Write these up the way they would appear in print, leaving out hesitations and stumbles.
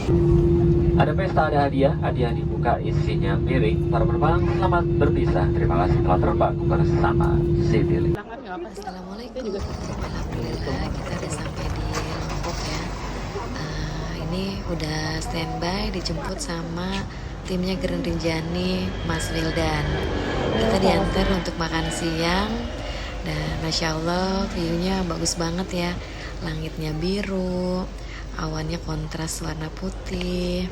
Ada pesta, ada hadiah dibuka isinya piring. Para penumpang selamat berpisah. Terima kasih telah terbang bersama Citylink. Assalamualaikum. Alhamdulillah kita udah sampai di Lombok ya. Ini udah standby dijemput sama timnya Grand Rinjani, Mas Wildan. Kita diantar untuk makan siang dan Masya Allah viewnya bagus banget ya. Langitnya biru, awannya kontras warna putih.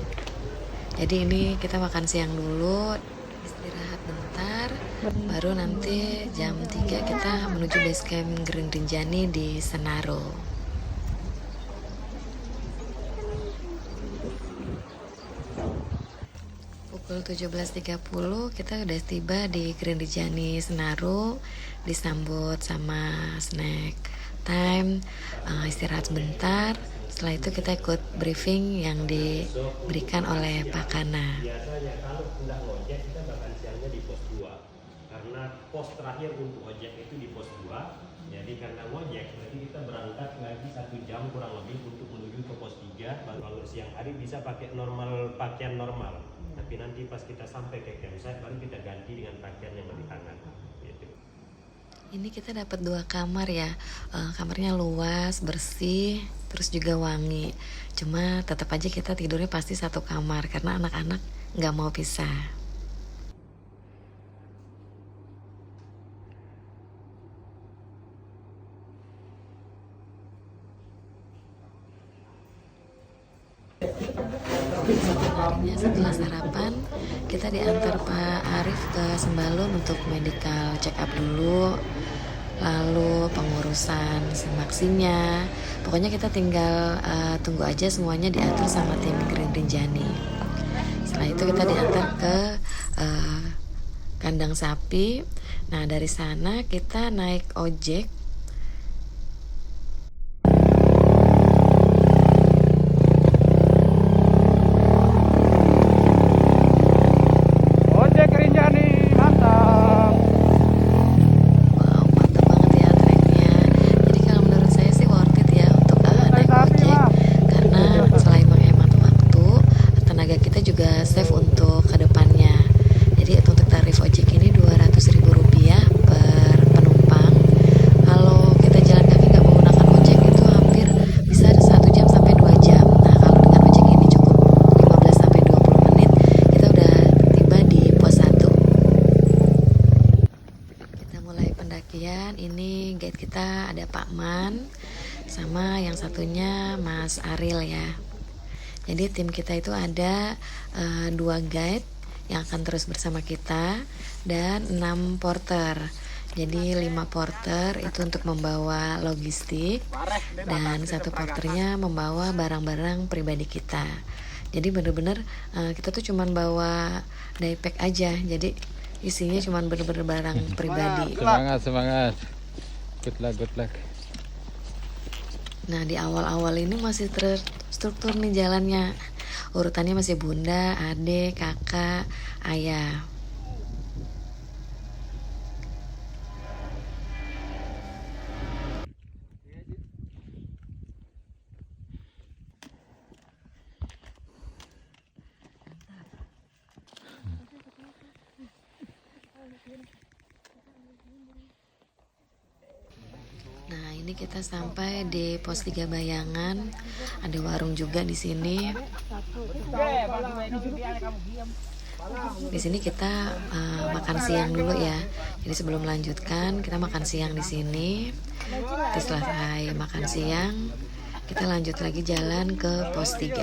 Jadi ini kita makan siang dulu, istirahat bentar, baru nanti jam 3 kita menuju base camp Grand Rinjani di Senaru. Pukul 17.30 kita udah tiba di Grand Rinjani Senaru, disambut sama snack time, istirahat sebentar. Setelah itu kita ikut briefing yang diberikan oleh Pak Kana. Biasanya kalau tidak ngojek kita makan siangnya di pos 2 karena pos terakhir untuk ojek itu di pos 2. Jadi karena ngojek berarti kita berangkat lagi 1 jam kurang lebih untuk menuju ke pos 3. Kalau siang hari bisa pakai pakaian normal, tapi nanti pas kita sampai ke campsite baru kita ganti dengan pakaian yang lebih hangat gitu. Ini kita dapat 2 kamar ya, kamarnya luas, bersih, terus juga wangi. Cuma tetap aja kita tidurnya pasti satu kamar karena anak-anak nggak mau pisah. Harinya setelah sarapan kita diantar Pak Arif ke Sembalun untuk medical check up dulu, lalu pengurusan vaksinnya. Pokoknya kita tinggal tunggu aja semuanya diatur sama tim Grand Rinjani. Setelah itu kita diantar ke kandang sapi. Nah dari sana kita naik ojek. Save untuk kedepannya. Jadi untuk tarif ojek ini Rp200.000 per penumpang. Kalau kita jalan kaki nggak menggunakan ojek itu hampir bisa 1 jam sampai 2 jam. Nah kalau dengan ojek ini cukup 15 sampai 20 menit kita udah tiba di pos 1. Kita mulai pendakian. Ini guide kita ada Pak Man sama yang satunya Mas Aril ya. Jadi tim kita itu ada 2 guide yang akan terus bersama kita dan 6 porter. Jadi 5 porter itu untuk membawa logistik dan 1 porternya membawa barang-barang pribadi kita. Jadi bener-bener kita tuh cuman bawa daypack aja. Jadi isinya cuman bener-bener barang pribadi. Semangat. Good luck. Nah di awal-awal ini masih terstruktur nih jalannya. Urutannya masih bunda, adik, kakak, ayah. Nah, ini kita sampai di pos 3 Bayangan. Ada warung juga di sini. Di sini kita makan siang dulu ya. Jadi sebelum melanjutkan, kita makan siang di sini. Setelah selesai makan siang, kita lanjut lagi jalan ke pos 3.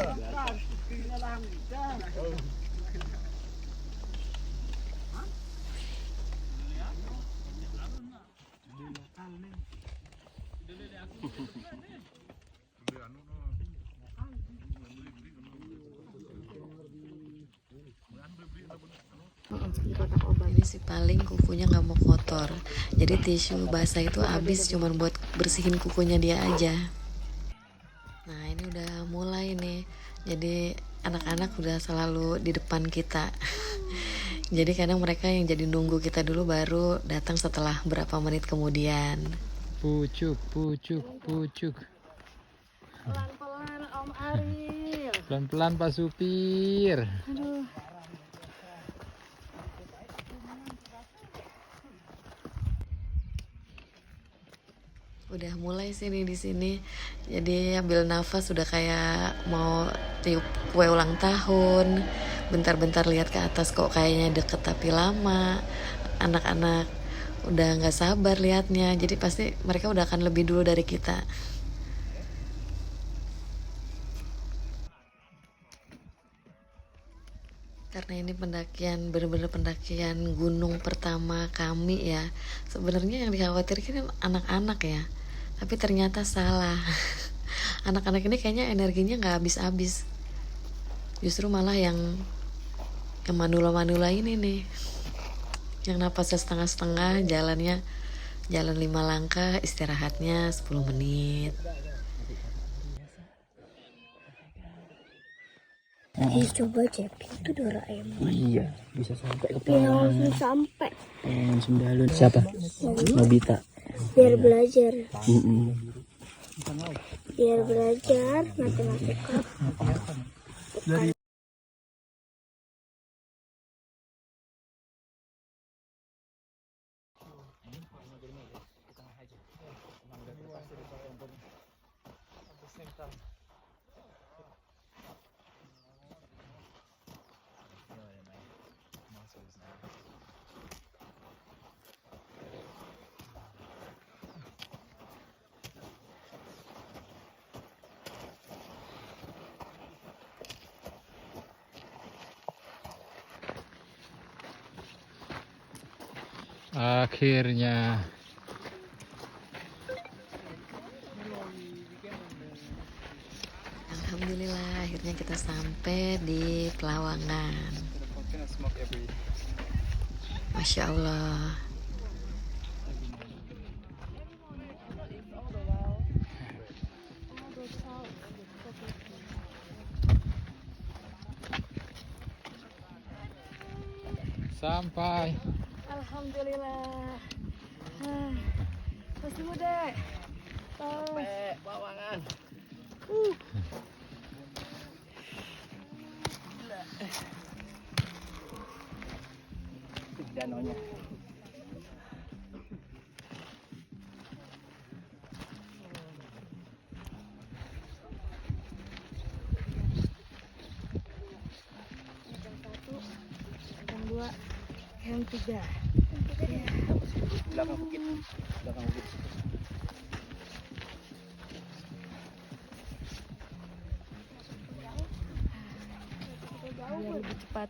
Ini sih paling kukunya nggak mau kotor, jadi tisu basah itu habis cuman buat bersihin kukunya dia aja. Nah ini udah mulai nih, jadi anak-anak udah selalu di depan kita. Jadi kadang mereka yang jadi nunggu kita dulu baru datang setelah berapa menit kemudian. Pucuk. Pelan-pelan Om Aril. Pelan-pelan Pak Supir. Aduh. Udah mulai sih nih di sini. Jadi ambil nafas udah kayak mau tiup kue ulang tahun. Bentar-bentar lihat ke atas kok kayaknya deket tapi lama. Anak-anak udah nggak sabar liatnya. Jadi pasti mereka udah akan lebih dulu dari kita. Karena ini pendakian, bener-bener pendakian gunung pertama kami ya. Sebenarnya yang dikhawatirkan anak-anak ya, tapi ternyata salah. Anak-anak ini kayaknya energinya nggak habis-habis. Justru malah yang manula-manula ini nih, yang napasnya setengah-setengah, jalan 5 langkah, istirahatnya 10 menit. Coba cek itu Doraemon. Iya, bisa sampai ke Biar langsung sampai. Sundalun. Siapa? Nobita. Biar belajar. Mm-mm. Biar belajar matematika. Akhirnya. Alhamdulillah akhirnya kita sampai di Pelawangan. Masya Allah. Sampai. Alhamdulillah. Masih muda. Sampai Bawangan. Danaunya. Yang 2, yang 3. Belakang bukit. Belakang bukit. Biar lebih cepat.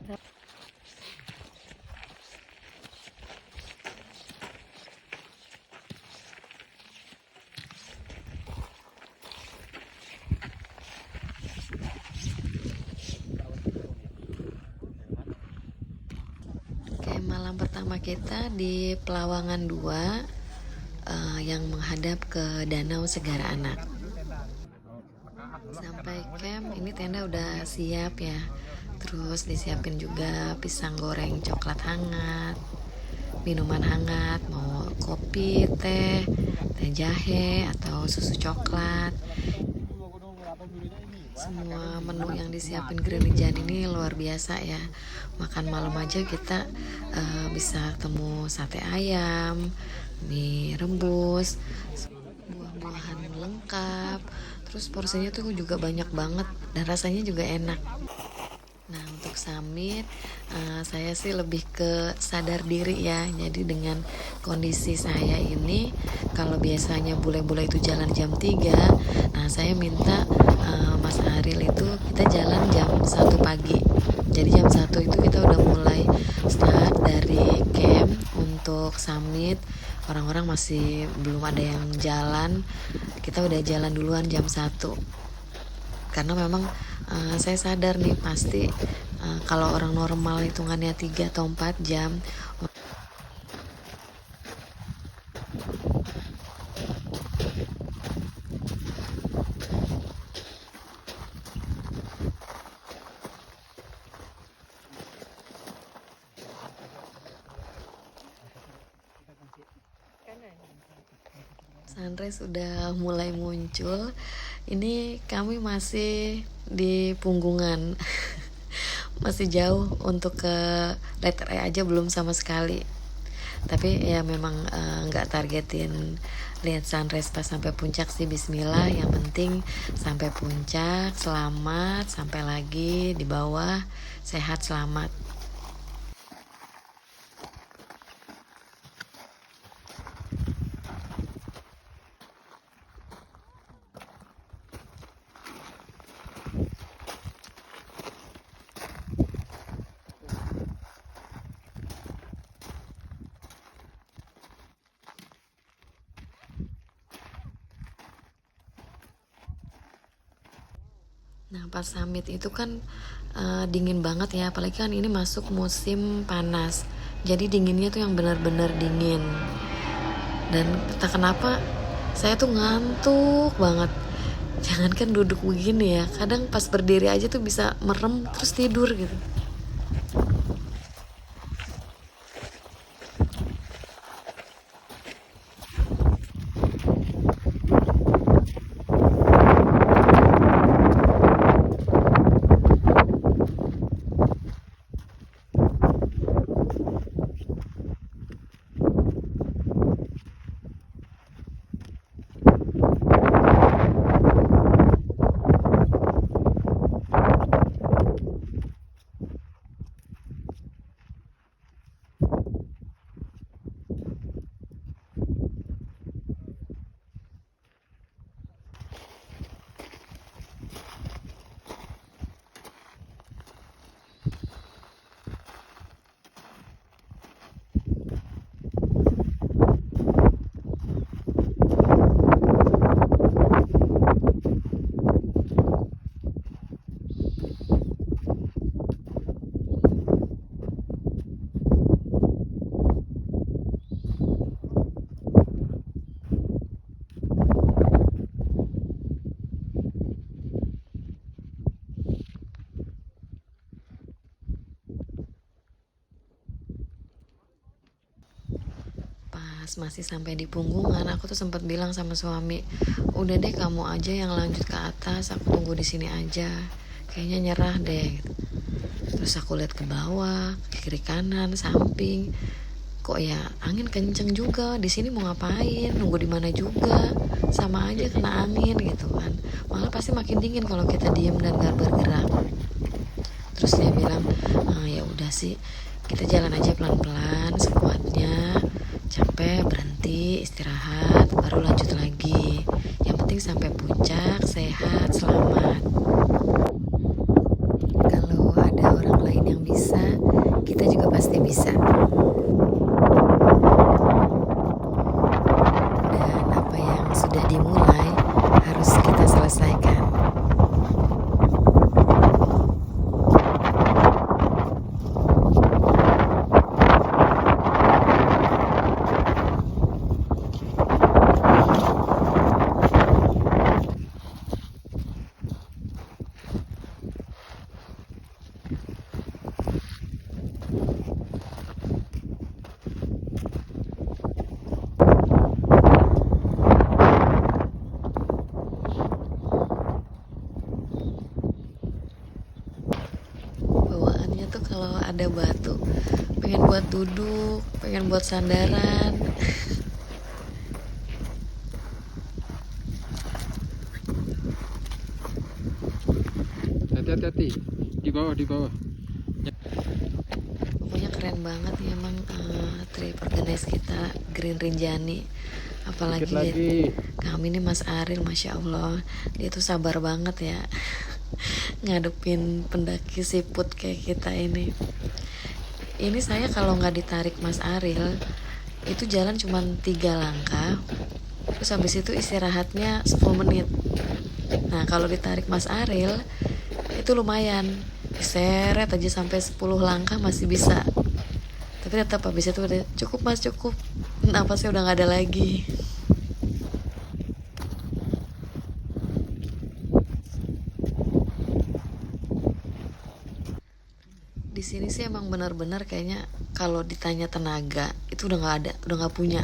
Oke, malam pertama kita di Pelawangan 2 yang menghadap ke Danau Segara Anak. Sampai camp ini tenda udah siap ya. Terus disiapin juga pisang goreng coklat hangat, minuman hangat, mau kopi, teh jahe atau susu coklat. Semua menu yang disiapin Grand Rinjani ini luar biasa ya. Makan malam aja kita bisa temu sate ayam, mie rebus, buah-buahan lengkap. Terus porsinya tuh juga banyak banget dan rasanya juga enak. Nah untuk summit saya sih lebih ke sadar diri ya. Jadi dengan kondisi saya ini, kalau biasanya bule-bule itu jalan jam 3, nah saya minta Mas Aril itu kita jalan jam 1 pagi. Jadi jam 1 itu kita udah mulai start dari camp untuk summit. Orang-orang masih belum ada yang jalan, kita udah jalan duluan jam 1. Karena memang saya sadar nih pasti kalau orang normal hitungannya 3 atau 4 jam. Sunrise sudah mulai muncul. Ini kami masih di punggungan. Masih jauh untuk ke letter E aja belum sama sekali. Tapi ya memang nggak targetin lihat sunrise pas sampai puncak sih. Bismillah, yang penting sampai puncak selamat, sampai lagi di bawah sehat selamat. Nah pas summit itu kan dingin banget ya, apalagi kan ini masuk musim panas, jadi dinginnya tuh yang benar-benar dingin. Dan entah kenapa saya tuh ngantuk banget. Jangankan duduk begini ya, kadang pas berdiri aja tuh bisa merem terus tidur gitu. Pas masih sampai di punggungan, aku tuh sempat bilang sama suami, udah deh kamu aja yang lanjut ke atas, aku tunggu di sini aja, kayaknya nyerah deh gitu. Terus aku lihat ke bawah, ke kiri kanan, samping, kok ya angin kenceng juga. Di sini mau ngapain, nunggu di mana juga, sama aja kena angin gitu kan. Malah pasti makin dingin kalau kita diem dan gak bergerak. Terus dia bilang, ya udah sih, kita jalan aja pelan-pelan sekuatnya, capek berhenti istirahat baru lanjut lagi, yang penting sampai puncak sehat selamat. Kalau ada orang lain yang bisa, kita juga pasti bisa. Dan apa yang sudah dimulai harus kita selesaikan. Bawaannya tuh kalau ada batu pengen buat duduk, pengen buat sandaran. Hati-hati di bawah. Pokoknya keren banget ya emang trip organize kita Green Rinjani. Apalagi Dikit lagi. kami ini Mas Aril, Masya Allah, dia tuh sabar banget ya ngadepin pendaki siput kayak kita ini. Ini saya kalau nggak ditarik Mas Aril itu jalan cuma 3 langkah, terus habis itu istirahatnya 10 menit. Nah kalau ditarik Mas Aril itu lumayan, seret aja sampai 10 langkah masih bisa. Tapi tetap habis itu udah cukup Mas, cukup, napasnya udah nggak ada lagi. Di sini sih emang benar-benar kayaknya kalau ditanya tenaga itu udah nggak ada, udah nggak punya.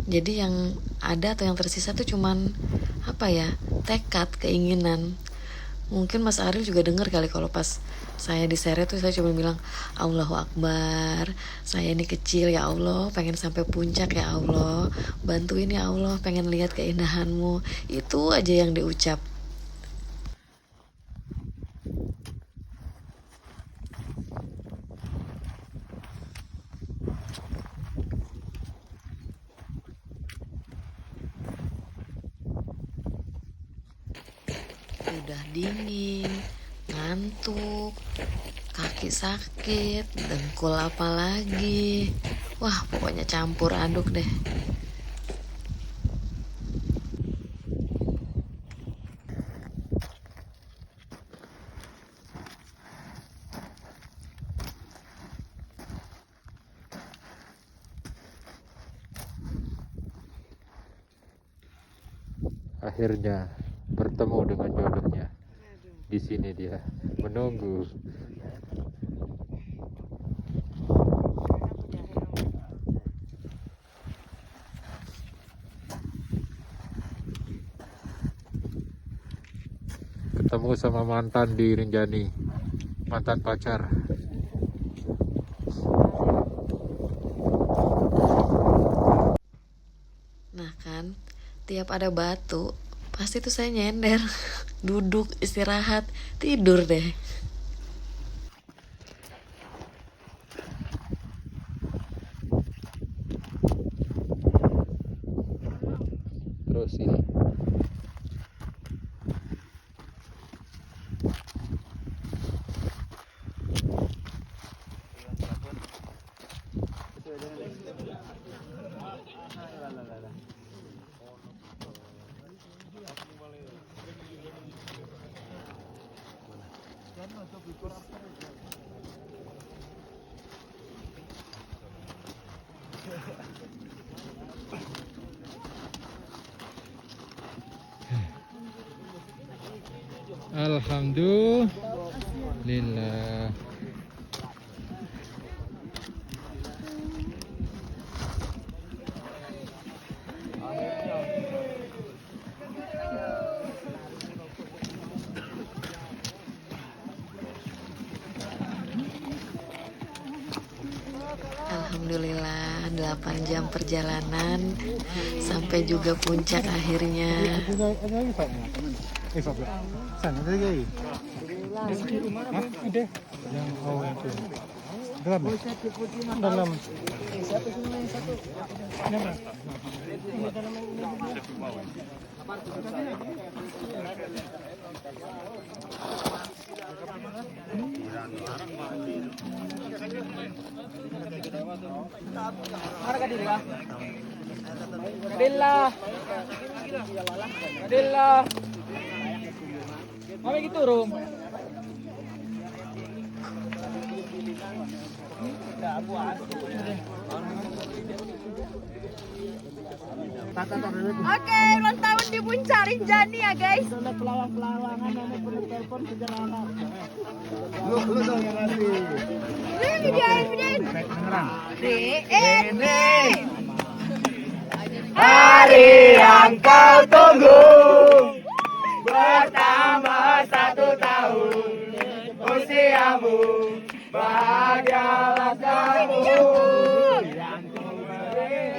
Jadi yang ada atau yang tersisa tuh cuman apa ya, tekad, keinginan. Mungkin Mas Ariel juga dengar kali kalau pas saya diseret tuh saya cuma bilang Allahu Akbar. Saya ini kecil ya Allah, pengen sampai puncak ya Allah. Bantuin ya Allah, pengen lihat keindahanmu. Itu aja yang diucap. Udah dingin, ngantuk, kaki sakit, dengkul apalagi. Wah, pokoknya campur aduk deh. Akhirnya bertemu dengan jodohnya. Di sini dia menunggu. Ketemu sama mantan di Rinjani, mantan pacar. Nah kan, tiap ada batu, pasti tuh saya nyender. Duduk, istirahat, tidur deh. Terus ini Alhamdulillah. Alhamdulillah 8 jam perjalanan sampai juga puncak akhirnya. Oke, ulang tahun di Puncak Rinjani ya guys. Videoin. Ini. Hari yang kau tunggu bertambah 1 tahun usiamu, bahagialah kamu. Yang ku beri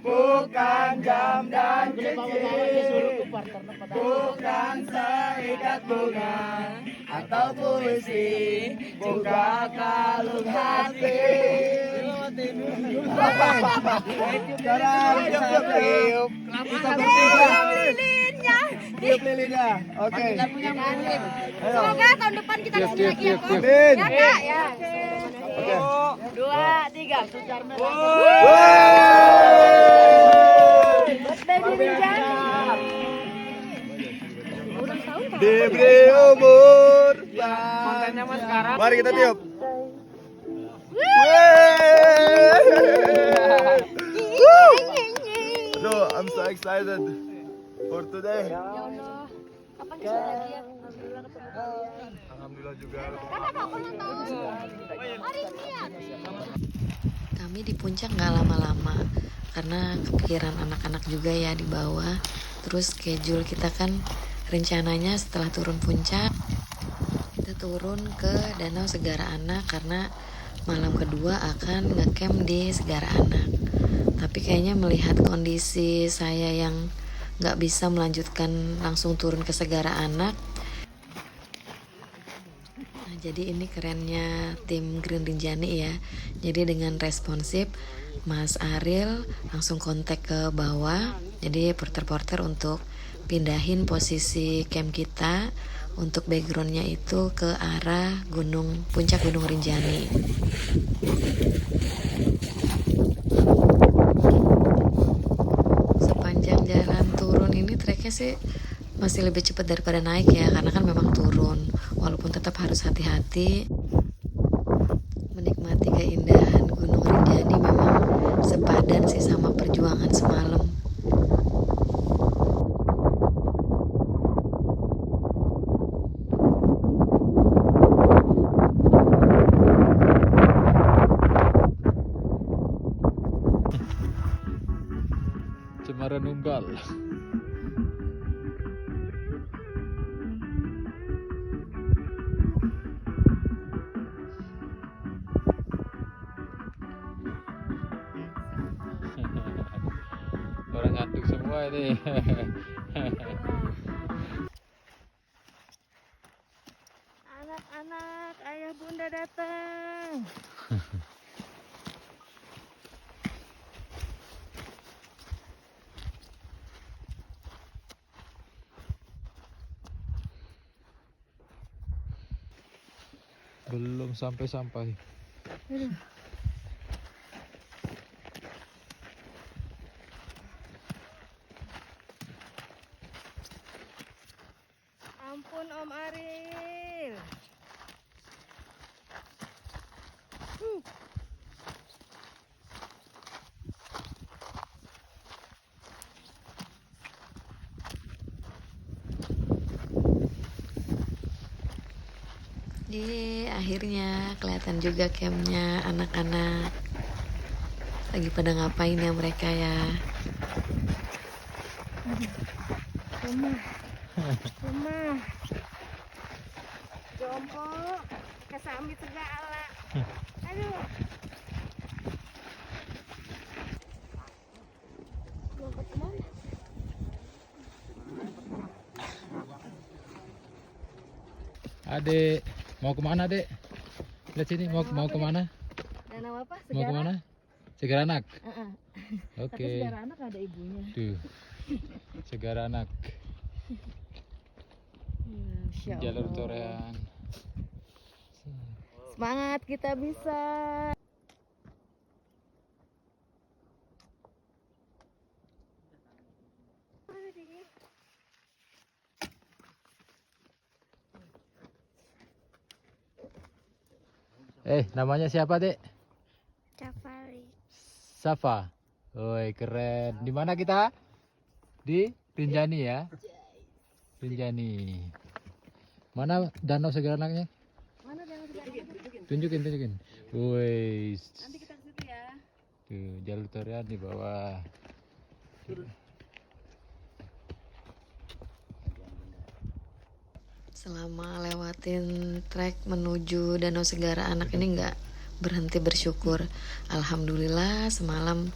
bukan jam dan cincin, bukan seikat bunga atau puisi, buka kalung hati. Tiup lilinnya. Oke. Semoga tahun depan kita kesini lagi ya, Kak. Ya, Kak, ya. Oke. 2, 3. Diberi umur. Mari kita tiup. So, I'm so excited for today. Ya Allah. Kapan bisa lagi ya? Alhamdulillah juga. Kami di puncak nggak lama-lama karena kepikiran anak-anak juga ya di bawah. Terus schedule kita kan rencananya setelah turun puncak kita turun ke Danau Segara Anak karena malam kedua akan ngecamp di Segara Anak. Tapi kayaknya melihat kondisi saya yang nggak bisa melanjutkan langsung turun ke Segara Anak. Nah, jadi ini kerennya tim Green Rinjani ya. Jadi dengan responsif Mas Ariel langsung kontak ke bawah. Jadi porter-porter untuk pindahin posisi camp kita untuk backgroundnya itu ke arah puncak Gunung Rinjani. Sepanjang jalan turun ini treknya sih masih lebih cepat daripada naik ya, karena kan memang turun, walaupun tetap harus hati-hati. Menikmati keindahan Gunung Rinjani memang sepadan sih sama perjuangan semalam. Cemara Nunggal. Orang ngantuk semua ini. Anak-anak, ayah bunda datang. Belum sampai-sampai. Ampun Om Ariel. Di akhirnya kelihatan juga campnya anak-anak. Lagi pada ngapain ya mereka ya? Lemah. Jompo, kesambit segala. Aduh. Jompo kemana? Adek, mau kemana dek? Lihat sini, mau kemana? Danau apa? Mau kemana? Segara Anak. Tapi Oke. Segara Anak ada ibunya. Tuh, Segara Anak. Masya Jalur Allah. Torean. Semangat, kita bisa. Namanya siapa dek? Safari. Safa. Woi, keren. Di mana kita? Di Rinjani ya. Rinjani. Mana Danau Segara Anaknya? Mana Danau Segara Anak? Tunjukin. Woi. Nanti kita ke situ ya. Tuh, jalur Torean di bawah. Selama lewatin trek menuju Danau Segara Anak ini nggak berhenti bersyukur. Alhamdulillah semalam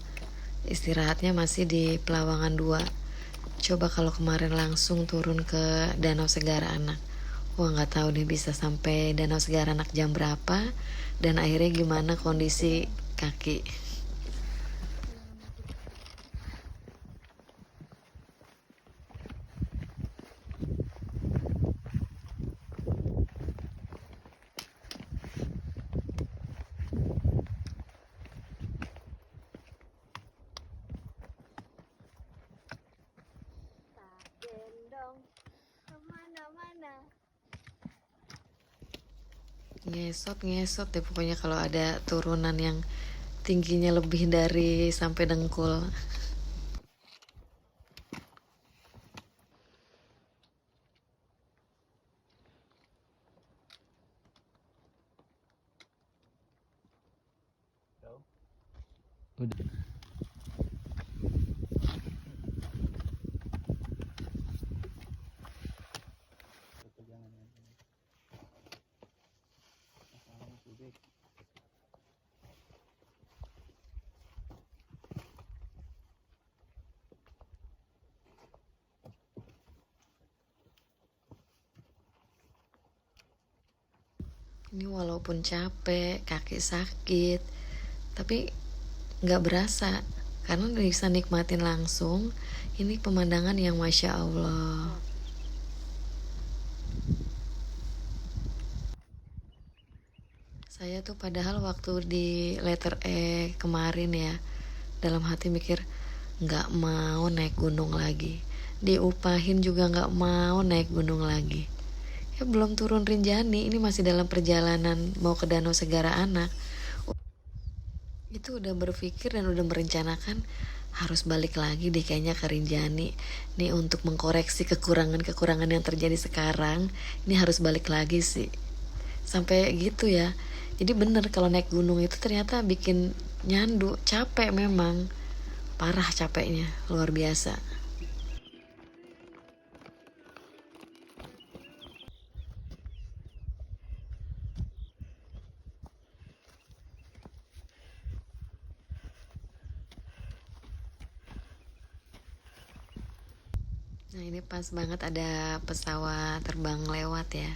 istirahatnya masih di Pelawangan 2. Coba kalau kemarin langsung turun ke Danau Segara Anak, wah nggak tahu nih bisa sampai Danau Segara Anak jam berapa dan akhirnya gimana kondisi kaki. Gendong kemana-mana. Ngesot deh pokoknya kalau ada turunan yang tingginya lebih dari sampai dengkul. Udah. Ini walaupun capek, kaki sakit, tapi nggak berasa karena bisa nikmatin langsung. Ini pemandangan yang Masya Allah. Saya tuh padahal waktu di letter E kemarin ya, dalam hati mikir nggak mau naik gunung lagi, diupahin juga nggak mau naik gunung lagi. Ya belum turun Rinjani, ini masih dalam perjalanan mau ke Danau Segara Anak. Itu udah berpikir dan udah merencanakan harus balik lagi deh kayaknya ke Rinjani nih untuk mengkoreksi kekurangan-kekurangan yang terjadi sekarang. Ini harus balik lagi sih, sampai gitu ya. Jadi bener kalau naik gunung itu ternyata bikin nyandu, capek memang, parah capeknya, luar biasa. Nah ini pas banget ada pesawat terbang lewat ya.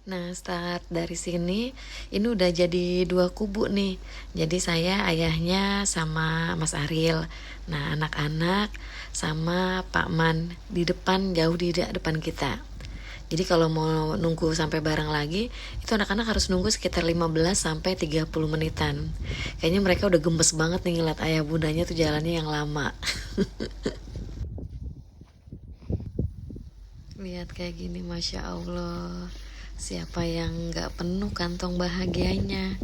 Nah, start dari sini, ini udah jadi 2 kubu nih. Jadi saya ayahnya sama Mas Ariel. Nah, anak-anak sama Pak Man di depan, jauh di depan kita. Jadi kalau mau nunggu sampai bareng lagi, itu anak-anak harus nunggu sekitar 15 sampai 30 menitan. Kayaknya mereka udah gemes banget nih ngeliat ayah bundanya tuh jalannya yang lama. Lihat kayak gini, Masya Allah. Siapa yang gak penuh kantong bahagianya.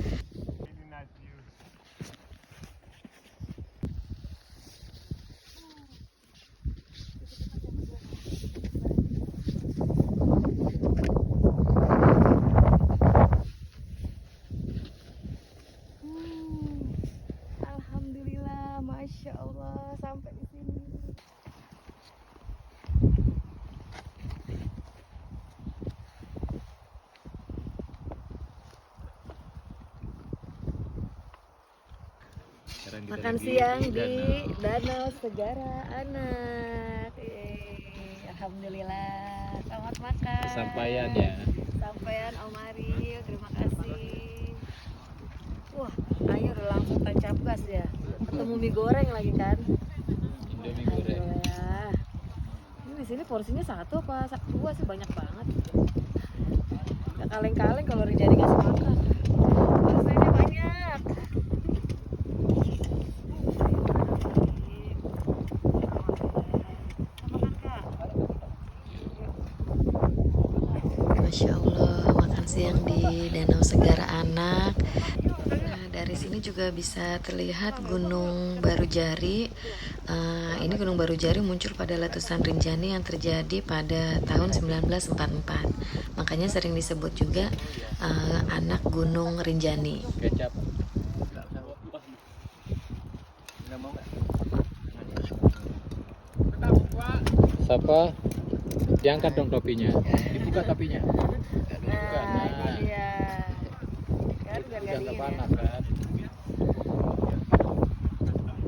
Alhamdulillah, Masya Allah, sampai di sini. Makan siang di Danau Segara Anak. Alhamdulillah, selamat makan. Sampaian ya. Sampaian Om Ariel, terima kasih. Wah, ayo udah langsung tancap gas ya. Ketemu mie goreng lagi kan? Indomie goreng. Alhamdulillah. Ini di sini porsinya 1 apa 2 sih, banyak banget. Gak kaleng-kaleng kalau Rinjani ngasih makan. Porsinya banyak. Masya Allah, makan siang di Danau Segara Anak. Nah, dari sini juga bisa terlihat Gunung Barujari. Ini Gunung Barujari muncul pada letusan Rinjani yang terjadi pada tahun 1944. Makanya sering disebut juga anak Gunung Rinjani. Kecap. Siapa? Diangkat dong topinya. Dibuka topinya. Dibuka. Nah, Iya. Kan biar biar gak nggak dingin ya. panas kan. Aman ya.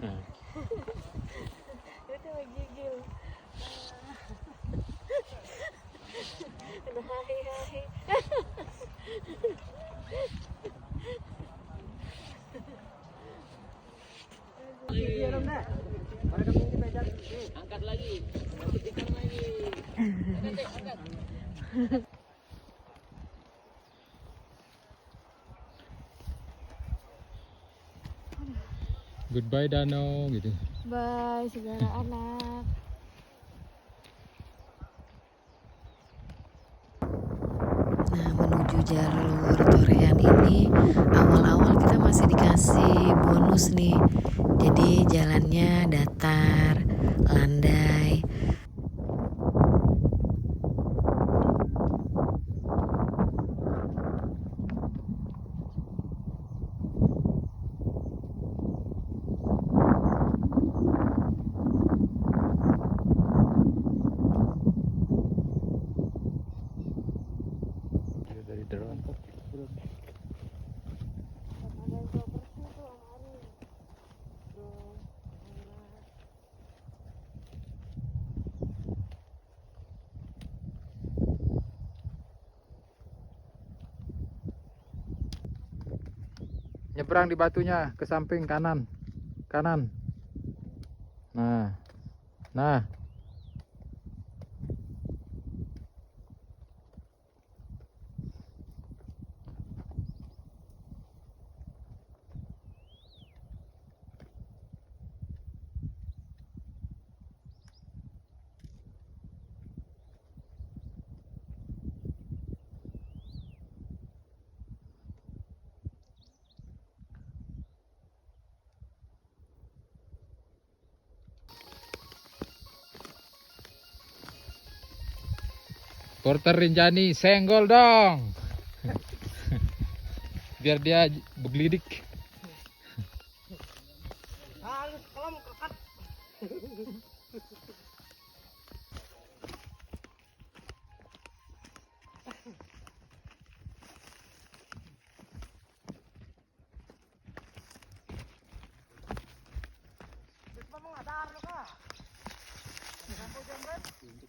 Nah. Itu gigil. Aduh, hai. Angkat lagi. Goodbye Danau gitu. Bye, Segara Anak. jalur Torean ini awal-awal kita masih dikasih bonus nih. Jadi jalannya datar, landai. Dari drone. Nyebrang di batunya ke samping kanan. Kanan. Nah. Nah. Porter Rinjani senggol dong. Biar dia bergelidik.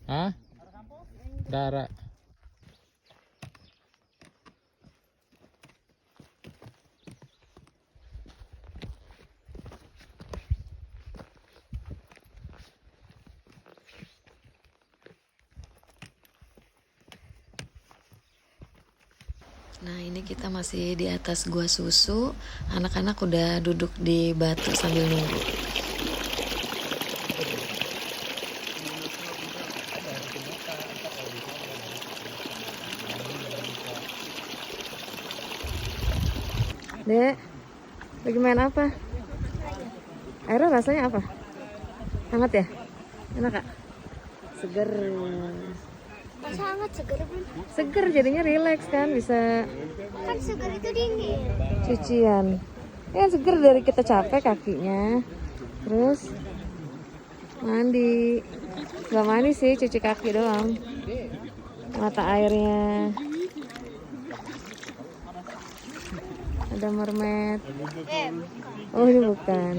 Hah? Darah. Nah ini kita masih di atas gua susu. Anak-anak udah duduk di batu sambil nunggu. Dek, lagi main apa? Airnya rasanya apa? Hangat ya? Enak kak? Seger. Masa hangat seger pun? Seger jadinya rileks kan, bisa Kan seger itu dingin. cucian. Ya seger dari kita capek kakinya. Terus mandi. Gak mandi sih, cuci kaki doang. Mata airnya. Ada mermaid. Oh ini bukan.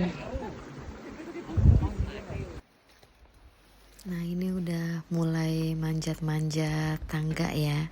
Nah ini udah mulai manjat-manjat tangga ya.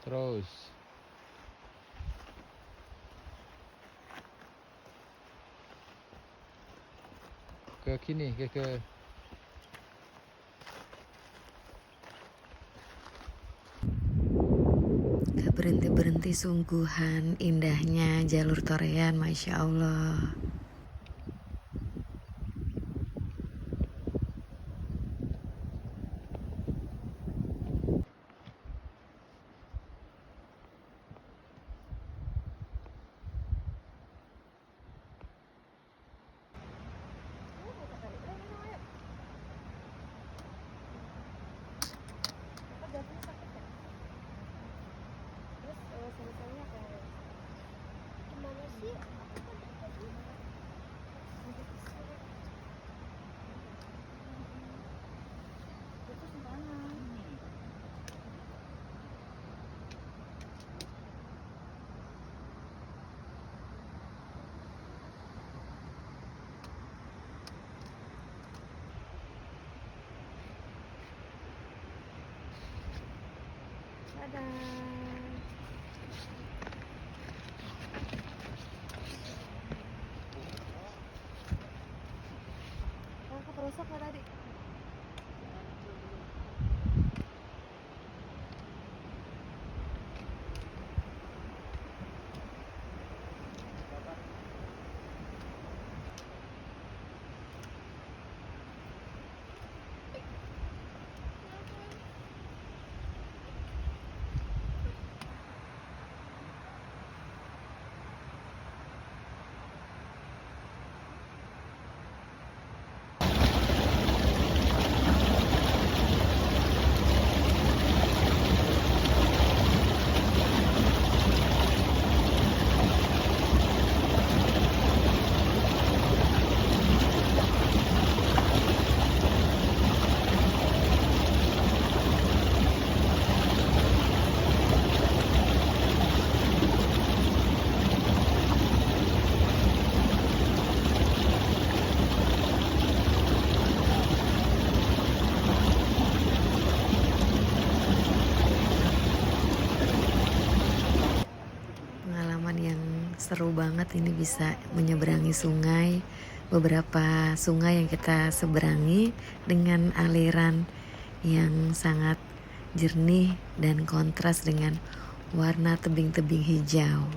Terus ke kini ke Gak berhenti-berhenti sungguhan indahnya jalur Torean, Masya Allah. Keperosok nggak tadi? Pengalaman yang seru banget ini bisa menyeberangi sungai. Beberapa sungai yang kita seberangi dengan aliran yang sangat jernih dan kontras dengan warna tebing-tebing hijau.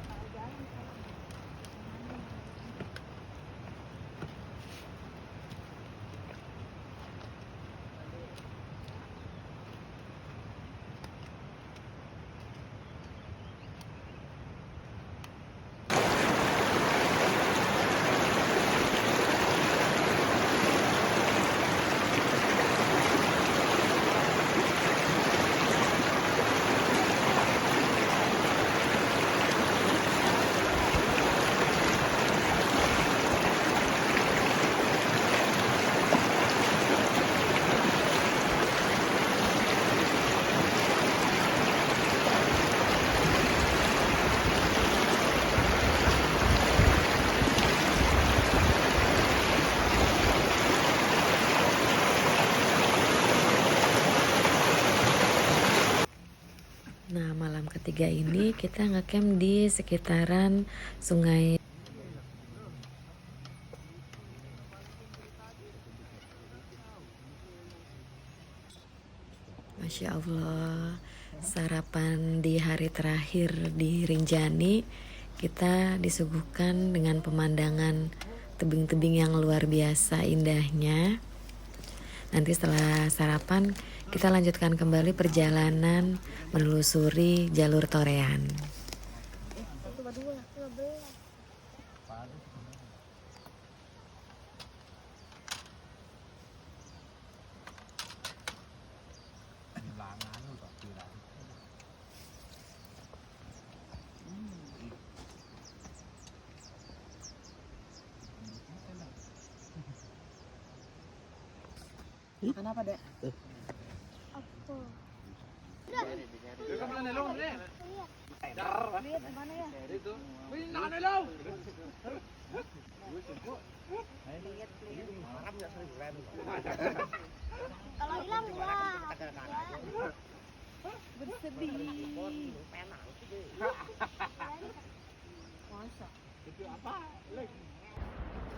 Nah, malam ketiga ini kita ngecamp di sekitaran sungai. Masya Allah, sarapan di hari terakhir di Rinjani, kita disuguhkan dengan pemandangan tebing-tebing yang luar biasa indahnya. Nanti setelah sarapan, kita lanjutkan kembali perjalanan menelusuri jalur Torean. Makan apa, Dek? Lihat mana ya? Kalau hilang wah. Bersedih. Masa?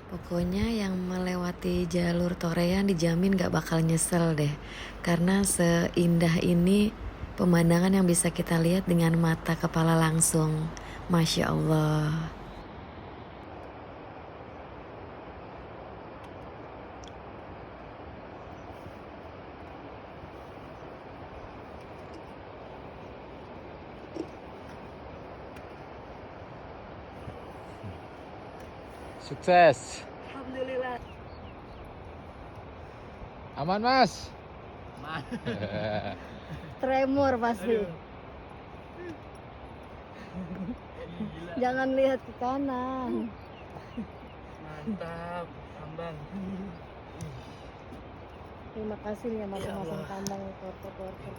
Pokoknya yang melewati jalur Torean dijamin gak bakal nyesel deh. Karena seindah ini pemandangan yang bisa kita lihat dengan mata kepala langsung. Masya Allah. Sukses. Alhamdulillah. Aman, Mas? Tremor pasti. Jangan lihat ke kanan. Mantap, Ambang. Terima kasih nih sama masang kandang porter-porter.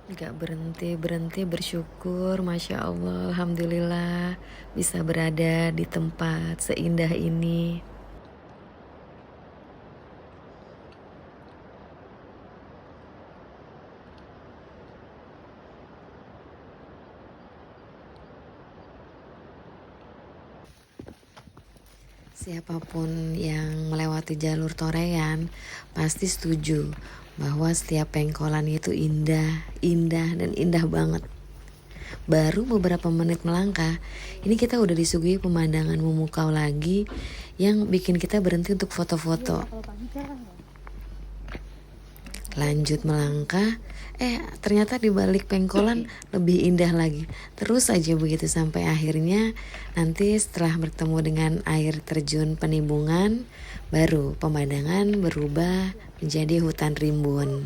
Gak berhenti bersyukur, Masya Allah, Alhamdulillah bisa berada di tempat seindah ini. Siapapun yang melewati jalur Torean pasti setuju bahwa setiap pengkolan itu indah, dan indah banget. Baru beberapa menit melangkah, ini kita udah disuguhi pemandangan memukau lagi yang bikin kita berhenti untuk foto-foto. Lanjut melangkah, ternyata di balik pengkolan lebih indah lagi. Terus aja begitu sampai akhirnya nanti setelah bertemu dengan air terjun Penibungan, baru pemandangan berubah menjadi hutan rimbun.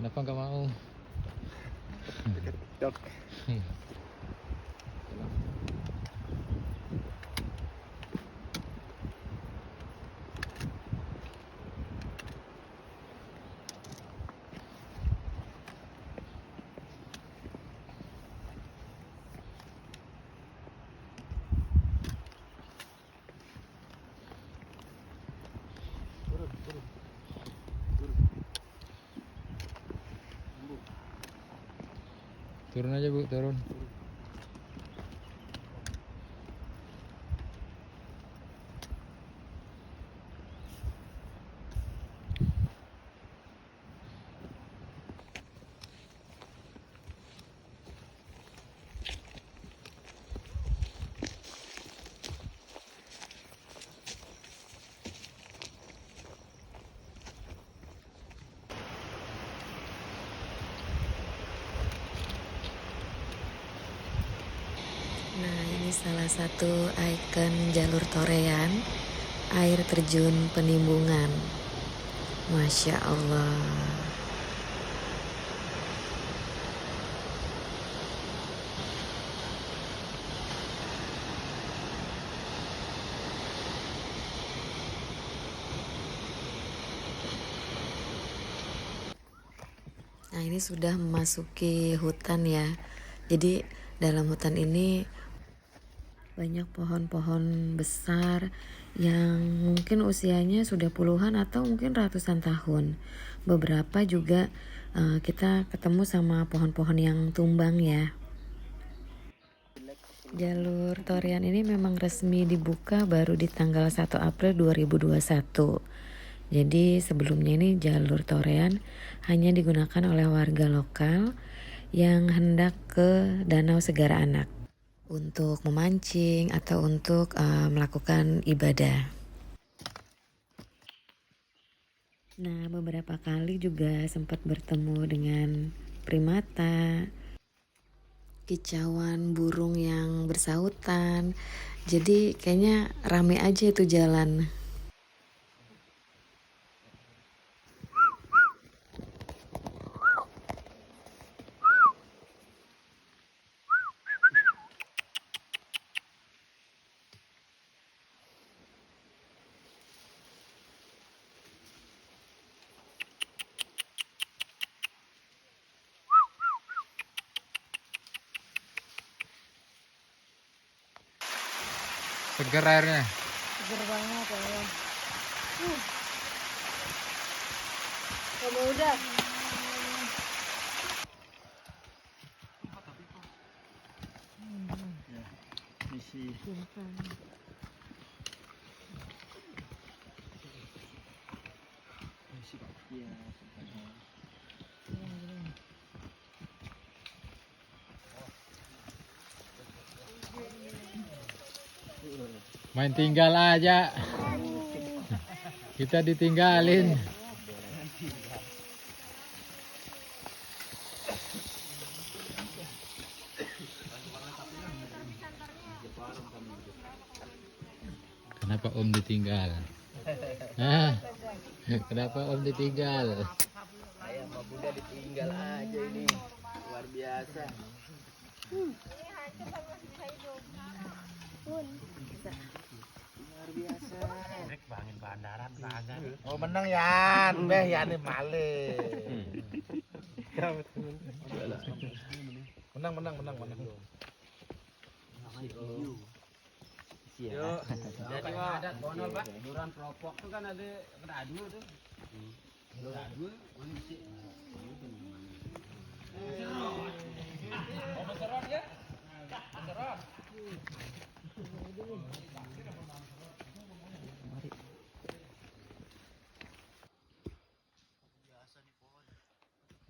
Kenapa nggak mau? Turun aja Bu, turun. Nah, ini salah satu ikon jalur Torean, air terjun Penibungan. Masya Allah. Nah, ini sudah memasuki hutan ya. Jadi dalam hutan ini banyak pohon-pohon besar yang mungkin usianya sudah puluhan atau mungkin ratusan tahun. Beberapa juga kita ketemu sama pohon-pohon yang tumbang ya. Jalur Torean ini memang resmi dibuka baru di tanggal 1 April 2021. Jadi sebelumnya ini jalur Torean hanya digunakan oleh warga lokal yang hendak ke Danau Segara Anak untuk memancing atau untuk melakukan ibadah. Nah, beberapa kali juga sempat bertemu dengan primata, kicauan burung yang bersautan. Jadi kayaknya rame aja itu jalan. Seger airnya. Seger banget ya. Kamu udah. Main tinggal aja. Kita ditinggalin. Kenapa Om ditinggal? Hah? Kenapa Om ditinggal? Saya sama Bunda ditinggal aja ini. Luar biasa. Luar biasa. Bangin bandaran kagak. Oh menang Yan, beh Yan ini male. Menang. Yuk, jadi ada bonol Pak. Duran propok tuh kan ada adu tuh. Adu, mana sih? Oh, beseron ya? Beseron.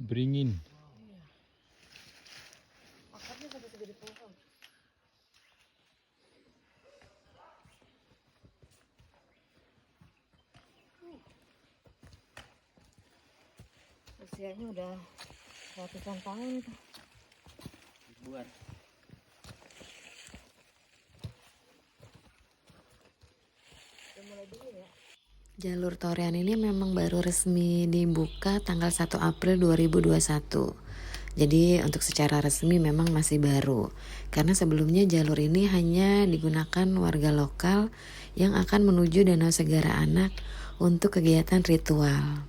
Beringin. Akarnya sampai segede pohon. Usianya udah ratusan tahun itu. Ribuan. Udah mulai dulu ya. Jalur Torean ini memang baru resmi dibuka tanggal 1 April 2021. Jadi untuk secara resmi memang masih baru. Karena sebelumnya jalur ini hanya digunakan warga lokal yang akan menuju Danau Segara Anak untuk kegiatan ritual.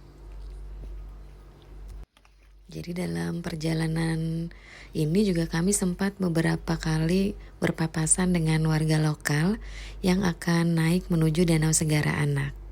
Jadi dalam perjalanan ini juga kami sempat beberapa kali berpapasan dengan warga lokal yang akan naik menuju Danau Segara Anak.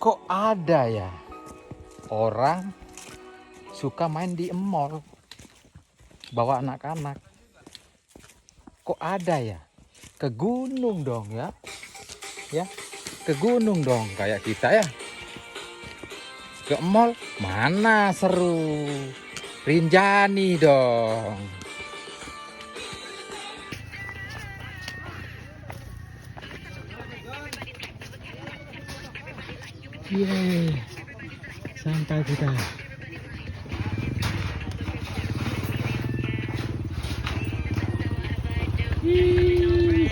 Kok ada ya orang suka main di mall bawa anak-anak? Kok ada ya? Ke gunung dong ya. Ya, ke gunung dong kayak kita ya. Ke mall mana seru? Rinjani dong. Yeay, sampai kita.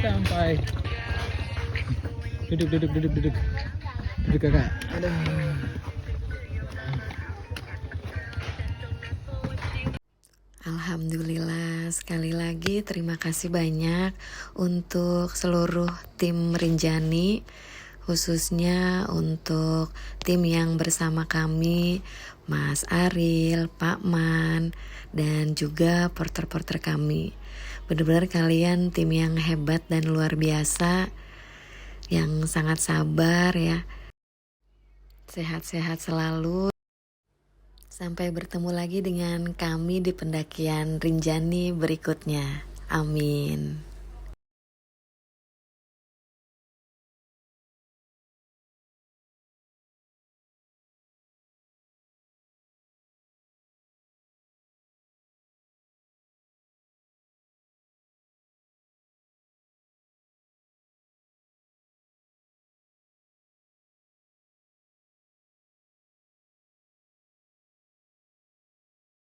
Sampai. Duduk kakak. Aduh. Alhamdulillah, sekali lagi terima kasih banyak untuk seluruh tim Rinjani, khususnya untuk tim yang bersama kami, Mas Aril, Pak Man, dan juga porter-porter kami. Benar-benar kalian tim yang hebat dan luar biasa, yang sangat sabar ya. Sehat-sehat selalu. Sampai bertemu lagi dengan kami di pendakian Rinjani berikutnya. Amin.